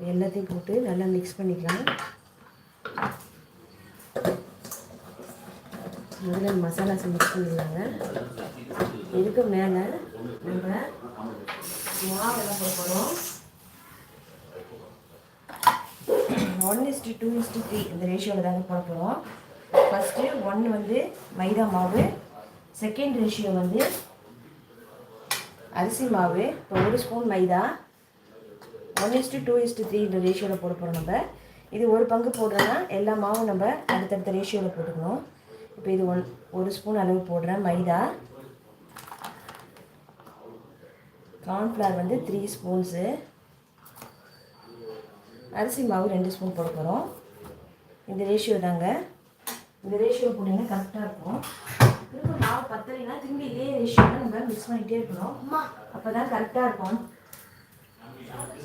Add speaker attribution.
Speaker 1: எல்லாத்தையும் போட்டு நல்லா மிக்ஸ் பண்ணிக்கலாம். முதல்ல மசாலாஸை மிக்ஸ் பண்ணிடலாங்க. இதுக்கு மேலே நம்ம மாவெல்லாம் போட போகிறோம். 1:2:3 இந்த ரேஷியோவில் தாங்க போட போகிறோம். ஃபஸ்ட்டு 1 வந்து மைதா மாவு, செகண்ட் ரேஷியோ வந்து அரிசி மாவு. இப்போ 1 ஸ்பூன் மைதா, 1:2:3 இந்த ரேஷியோவில் போட போகிறோம். நம்ம இது ஒரு பங்கு போடுறோன்னா எல்லா மாவும் நம்ம அடுத்தடுத்த ரேஷியோவில் போட்டுக்கணும். இப்போ இது 1 ஸ்பூன் அளவு போடுறேன் மைதா. கார்ன்ஃப்ளவர் வந்து 3 ஸ்பூன்ஸு, அரிசி மாவு 2 ஸ்பூன் போட போகிறோம். இந்த ரேஷியோ தாங்க. இந்த ரேஷியோ போட்டிங்கன்னா கரெக்டாக இருக்கும். திரும்ப மாவு பத்தலைன்னா திரும்பி இதே ரேஷியோவில் நம்ம மிக்ஸ் பண்ணிகிட்டே இருக்கணும். அப்போ தான் கரெக்டாக இருக்கும்.